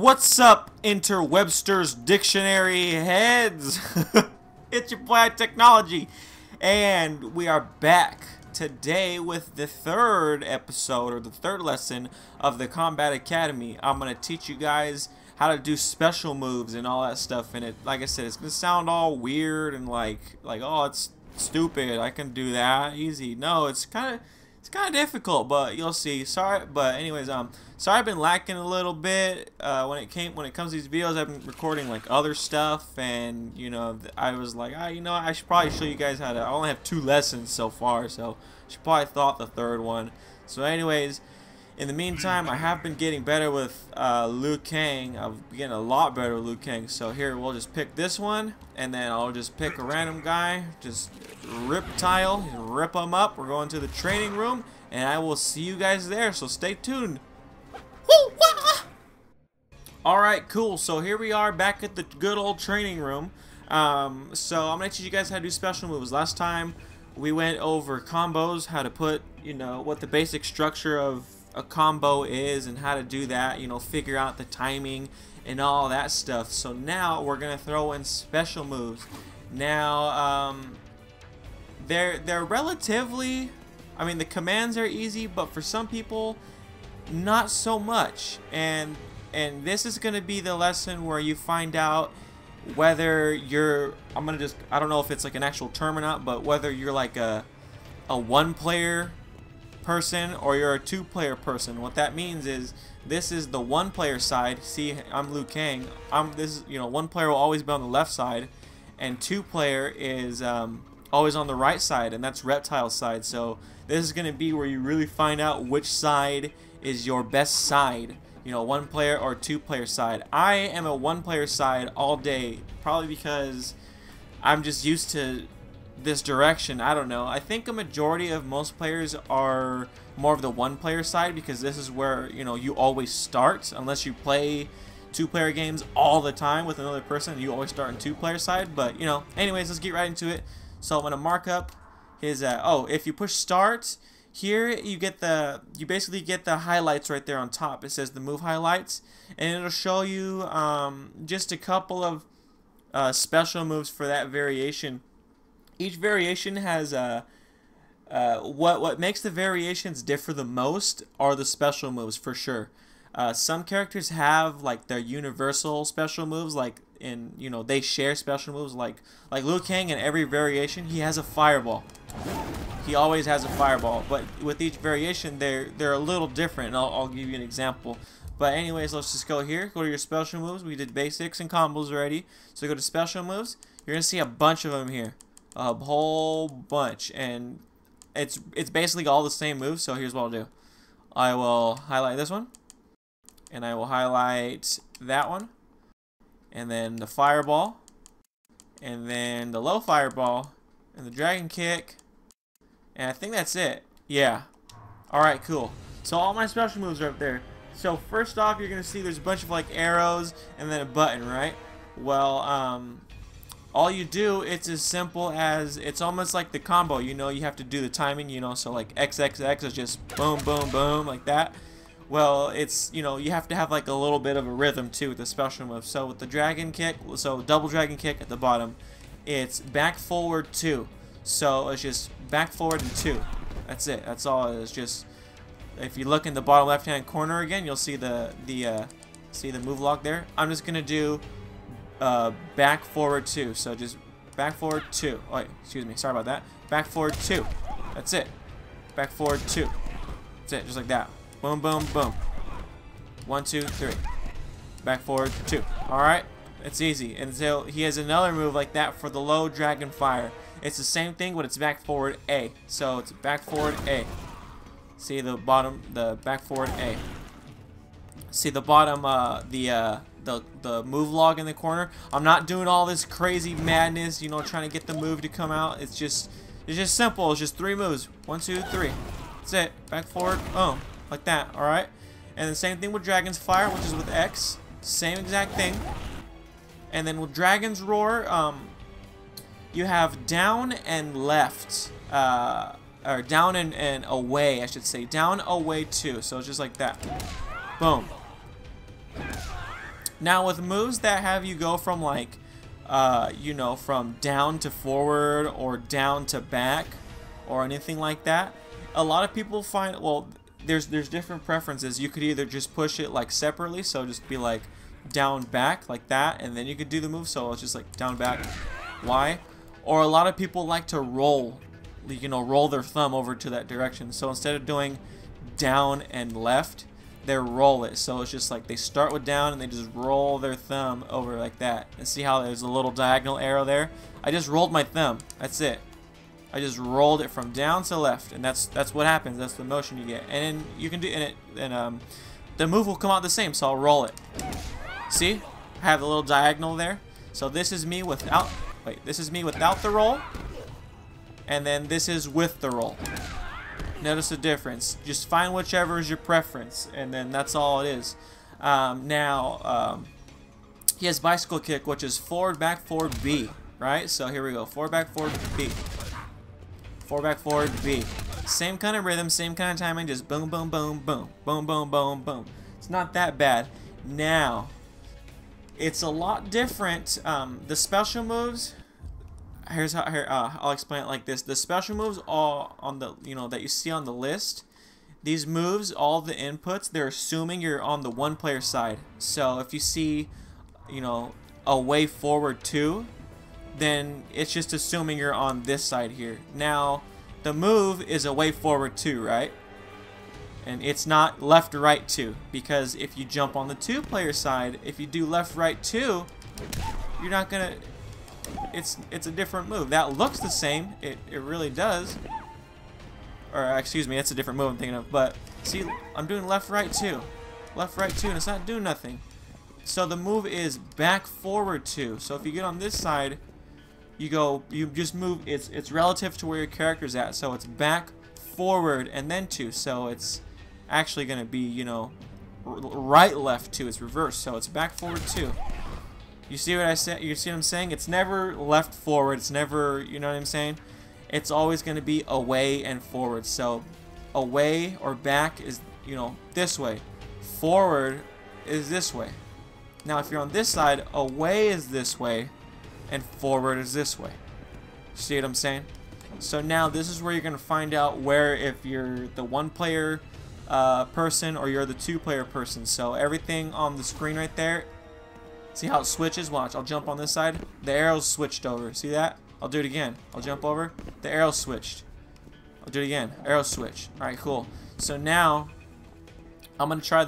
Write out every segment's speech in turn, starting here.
What's up, Interwebster's Dictionary heads? It's your boy Technology, and we are back today with the third episode, or the third lesson of the Kombat Academy. I'm going to teach you guys how to do special moves and all that stuff, and like I said, it's going to sound all weird and like, oh, it's stupid, I can do that, easy. No, it's kind of difficult, but you'll see. Sorry, but anyways, sorry I've been lacking a little bit when it comes to these videos. I've been recording like other stuff, and you know, I was like, you know, I should probably show you guys how to. I only have 2 lessons so far, so I should probably thought the third one. So anyways, in the meantime, I have been getting better with Liu Kang. I'm getting a lot better with Liu Kang. So here, we'll just pick this one, and then I'll just pick a random guy, just rip him up. We're going to the training room, and I will see you guys there, so stay tuned. Alright, cool. So here we are back at the good old training room. So I'm going to teach you guys how to do special moves. Last time we went over combos, how to put, you know, what the basic structure of a combo is and how to do that, you know, figure out the timing and all that stuff. So now we're going to throw in special moves. Now, they're relatively, I mean, the commands are easy, but for some people, not so much. And this is going to be the lesson where you find out whether you're, I don't know if it's like an actual term or not, but whether you're like a 1-player person or you're a 2-player person. What that means is, this is the 1-player side. See, I'm Liu Kang. You know, 1 player will always be on the left side, and 2-player is always on the right side, and that's Reptile's side. So this is going to be where you really find out which side is your best side. You know, 1-player or 2-player side. I am a 1-player side all day, probably because I'm just used to this direction. I don't know. I think a majority of most players are more of the 1-player side, because this is where, you know, you always start. Unless you play 2-player games all the time with another person, you always start in 2-player side. But, you know, anyways, let's get right into it. So I'm going to mark up his, if you push start, here you basically get the highlights right there on top. It says the move highlights, and it'll show you just a couple of special moves for that variation. Each variation has what makes the variations differ the most are the special moves, for sure. Some characters have like their universal special moves, like you know, they share special moves, like Liu Kang. In every variation, he has a fireball. He always has a fireball, but with each variation, they're a little different. And I'll give you an example. But anyways, let's just go here. Go to your special moves. We did basics and combos already. So go to special moves. You're gonna see a bunch of them here, a whole bunch, and it's basically all the same moves. So here's what I'll do. I will highlight this one, and I will highlight that one, and then the fireball, and then the low fireball, and the dragon kick, and I think that's it. Yeah. Alright, cool. So all my special moves are up there. So first off, you're going to see there's a bunch of like arrows and then a button, right? Well, all you do, it's as simple as, it's almost like the combo, you know, you have to do the timing, you know, so like XXX is just boom, boom, boom, like that. Well, it's, you know, you have to have like a little bit of a rhythm too with the special move. So with the dragon kick, so double dragon kick at the bottom, it's back forward 2. So it's just back forward and 2. That's it. That's all it is. Just, if you look in the bottom left hand corner again, you'll see the move log there. I'm just gonna do back forward 2. So just back forward 2. Oh, wait, excuse me. Sorry about that. Back forward 2. That's it. Back forward 2. That's it. Just like that. Boom, boom, boom. 1, 2, 3. Back forward 2. All right. It's easy. And so he has another move like that for the low dragon fire. It's the same thing, but it's back forward A. So it's back forward A. See the bottom, the back forward A. See the bottom, the move log in the corner. I'm not doing all this crazy madness, you know, trying to get the move to come out. It's just simple. It's just 3 moves. 1, 2, 3. That's it. Back forward. Boom. Like that. All right. And the same thing with Dragon's Fire, which is with X. Same exact thing. And then with Dragon's Roar, you have down and left, or down and away, I should say. Down, away, 2. So it's just like that. Boom. Now with moves that have you go from like, you know, from down to forward or down to back or anything like that, a lot of people find, well, there's different preferences. You could either just push it like separately, so just be like down back like that, and then you could do the move. So it's just like down back Y. Or a lot of people like to roll, you know, roll their thumb over to that direction. So instead of doing down and left, they roll it. So it's just like they start with down and they just roll their thumb over like that. And see how there's a little diagonal arrow there? I just rolled my thumb. That's it. I just rolled it from down to left, and that's what happens. That's the motion you get. And then you can do the move will come out the same. So I'll roll it. See? I have the little diagonal there. So this is me without. Wait, this is me without the roll, and then this is with the roll. Notice the difference. Just find whichever is your preference, and then that's all it is. He has bicycle kick, which is forward, back, forward, B. Right? So here we go. Forward, back, forward, B. Forward, back, forward, B. Same kind of rhythm, same kind of timing. Just boom, boom, boom, boom, boom, boom, boom, boom. It's not that bad. Now, it's a lot different. The special moves. Here's how. I'll explain it like this. The special moves, all on the that you see on the list. These moves, all the inputs, they're assuming you're on the one player side. So if you see, a way forward 2, then it's just assuming you're on this side here. Now, the move is a way forward 2, right? And it's not left right 2, because if you jump on the 2 player side, if you do left right 2, you're not gonna. It's a different move. That looks the same. It really does. Or excuse me, it's a different move I'm thinking of. But see, I'm doing left right 2, left right 2, and it's not doing nothing. So the move is back forward 2. So if you get on this side, you just move. It's relative to where your character's at. So it's back forward and then 2. So it's actually gonna be right left 2. It's reversed. So it's back forward 2. You see what I said? You see what I'm saying? It's never left forward. It's never, you know what I'm saying? It's always going to be away and forward. So away or back is, this way. Forward is this way. Now if you're on this side, away is this way and forward is this way. See what I'm saying? So now this is where you're going to find out where if you're the 1-player person or you're the 2-player person. So everything on the screen right there. See how it switches? Watch. I'll jump on this side. The arrow's switched over. See that? I'll do it again. I'll jump over. The arrow switched. I'll do it again. Arrow switch. Alright, cool. So now, I'm going to try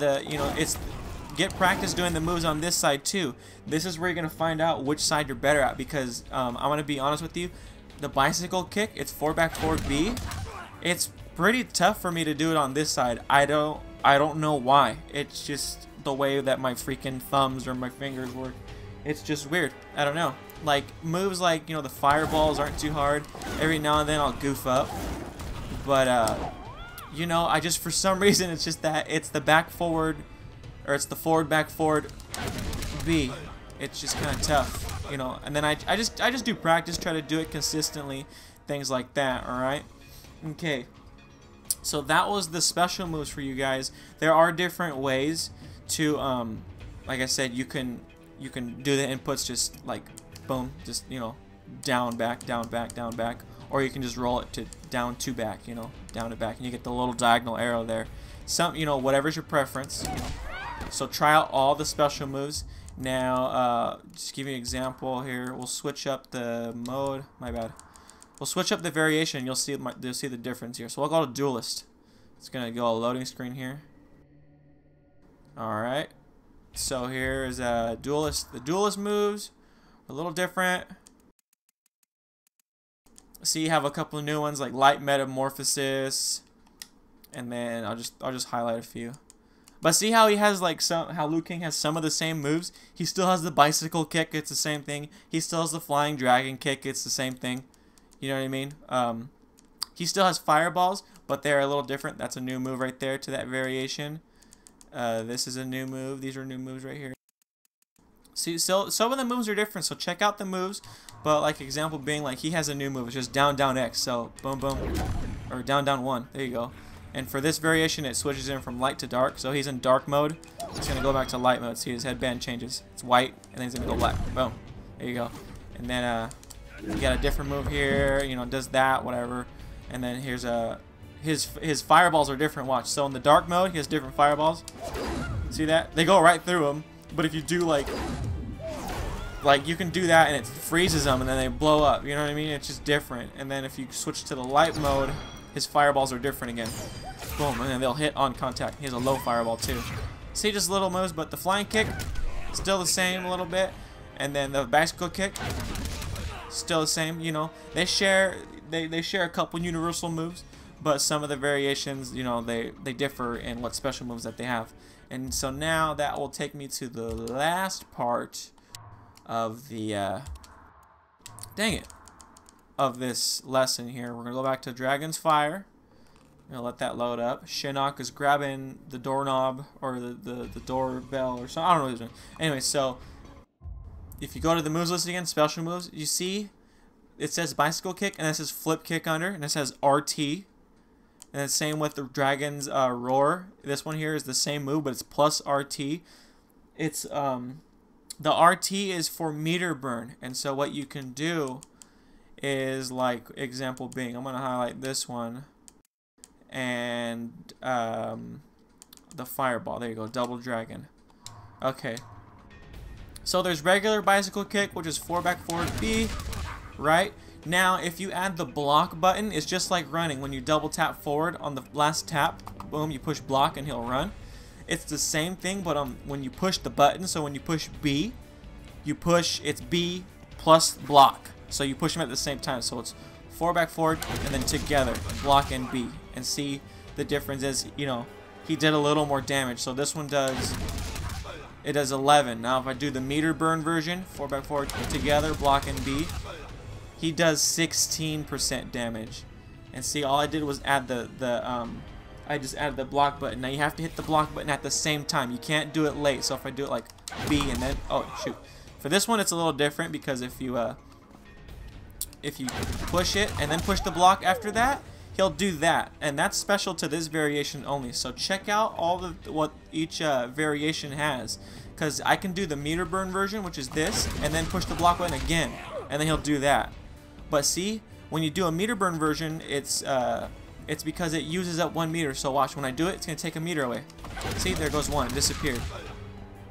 get practice doing the moves on this side too. This is where you're going to find out which side you're better at, because I'm going to be honest with you. The bicycle kick, it's forward, back, forward, B. It's pretty tough for me to do it on this side. I don't know why. It's just the way that my freaking thumbs or my fingers work. It's just weird. I don't know. Like moves like the fireballs aren't too hard. Every now and then I'll goof up, but I just, for some reason, it's just that it's the back forward, or it's the forward back forward B. It's just kind of tough, and then I just do practice, try to do it consistently, things like that. All right. Okay. So that was the special moves for you guys. There are different ways to like I said, you can do the inputs just like boom, just down, back, down, back, down, back, or you can just roll it to down to back, down to back, and you get the little diagonal arrow there. Whatever's your preference. So try out all the special moves. Now just give you an example here. We'll switch up the mode. My bad. We'll switch up the variation. You'll see the difference here. So we'll go to duelist. It's gonna go a loading screen here. All right. So here is a duelist. The duelist moves are a little different. See, you have a couple of new ones like light metamorphosis, and then I'll just highlight a few. But see how he has how Liu Kang has some of the same moves. He still has the bicycle kick. It's the same thing. He still has the flying dragon kick. It's the same thing. You know what I mean? He still has fireballs, but they're a little different. That's a new move right there to that variation. This is a new move. These are new moves right here. See, so some of the moves are different. So check out the moves. But like example being like he has a new move. It's just down, down X. So boom, boom, or down, down 1. There you go. And for this variation, it switches in from light to dark. So he's in dark mode. He's going to go back to light mode. See, his headband changes. It's white, and then he's going to go black. Boom. There you go. And then you got a different move here. You know, does that, whatever. And then here's his fireballs are different. Watch. So in the dark mode, he has different fireballs. See that? They go right through him. But if you do like you can do that and it freezes them and then they blow up. You know what I mean? It's just different. And then if you switch to the light mode, his fireballs are different again. Boom, and then they'll hit on contact. He has a low fireball too. See, just little moves, but the flying kick, still the same a little bit. And then the bicycle kick, still the same. You know, they share a couple universal moves, but some of the variations, you know, they differ in what special moves that they have. And so now that will take me to the last part of the of this lesson here. We're gonna go back to Dragon's Fire. I'm gonna let that load up. Shinnok is grabbing the doorknob or the doorbell or something. I don't know what he's doing. Anyway, so if you go to the moves list again, special moves, you see it says bicycle kick and it says flip kick under and it says RT. And the same with the Dragon's Roar. This one here is the same move, but it's plus RT. It's the RT is for meter burn, and so what you can do is, like, example being, I'm gonna highlight this one and the fireball. There you go, double dragon. Okay. So there's regular bicycle kick, which is 4 back forward B, right? Now, if you add the block button, it's just like running. When you double tap forward on the last tap, boom, you push block and he'll run. It's the same thing, but when you push the button, so when you push B, it's B plus block. So you push them at the same time. So it's 4 back forward and then together, block and B. And see, the difference is, you know, he did a little more damage. So this one does 11. Now if I do the meter burn version, 4 back forward together, block and B, he does 16% damage. And see, all I did was add I just added the block button. Now you have to hit the block button at the same time. You can't do it late. So if I do it like B and then, oh shoot. For this one it's a little different because if you push it and then push the block after that, he'll do that. And that's special to this variation only. So check out what each variation has. Because I can do the meter burn version, which is this, and then push the block button again. And then he'll do that. But see, when you do a meter burn version, it's because it uses up 1 meter. So watch, when I do it, it's going to take a meter away. See, there goes 1. It disappeared.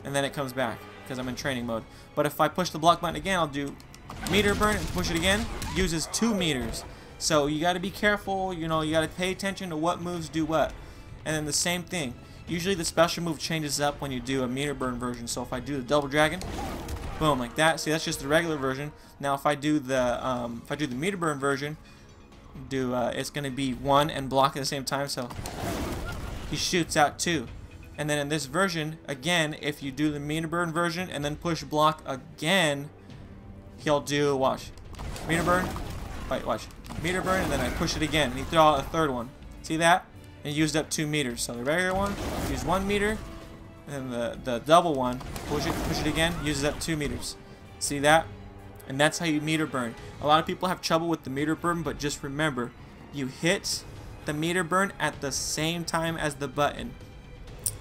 And then it comes back because I'm in training mode. But if I push the block button again, I'll do meter burn and push it again. Uses 2 meters. So you got to be careful. You know, you got to pay attention to what moves do what. And then the same thing. Usually the special move changes up when you do a meter burn version. So if I do the double dragon, boom, like that. See, that's just the regular version. Now if I do the meter burn version, it's gonna be 1 and block at the same time, so he shoots out 2. And then in this version, again, if you do the meter burn version and then push block again, he'll do, watch, meter burn, wait, watch, meter burn, and then I push it again, and he throw out a third one. See that? And he used up 2 meters. So the regular one, use 1 meter, and the double one, push it again, uses up 2 meters. See that? And that's how you meter burn. A lot of people have trouble with the meter burn, but just remember, you hit the meter burn at the same time as the button.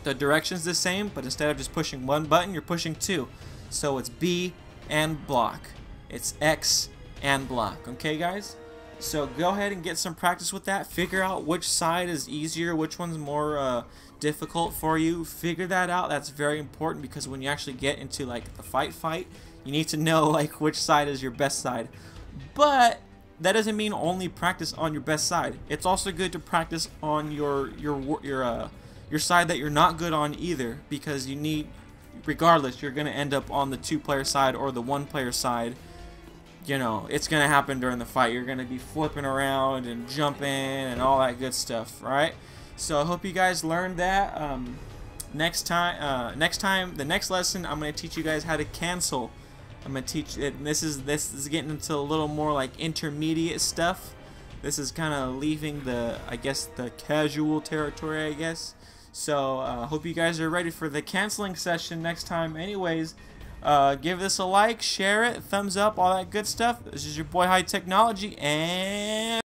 The direction's the same, but instead of just pushing 1 button, you're pushing 2. So it's B and block. It's X and block. Okay, guys? So go ahead and get some practice with that. Figure out which side is easier, which one's more difficult for you. Figure that out. That's very important because when you actually get into like the fight, you need to know like which side is your best side. But that doesn't mean only practice on your best side. It's also good to practice on your side that you're not good on either, because you need, regardless, you're gonna end up on the 2-player side or the 1-player side. You know, it's gonna happen during the fight. You're gonna be flipping around and jumping and all that good stuff, right? So I hope you guys learned that. The next lesson, I'm gonna teach you guys how to cancel. I'm gonna teach it. This is getting into a little more like intermediate stuff. This is kind of leaving the, I guess, the casual territory, I guess. So hope you guys are ready for the canceling session next time. Anyways, give this a like, share it, thumbs up, all that good stuff. This is your boy High Technology, and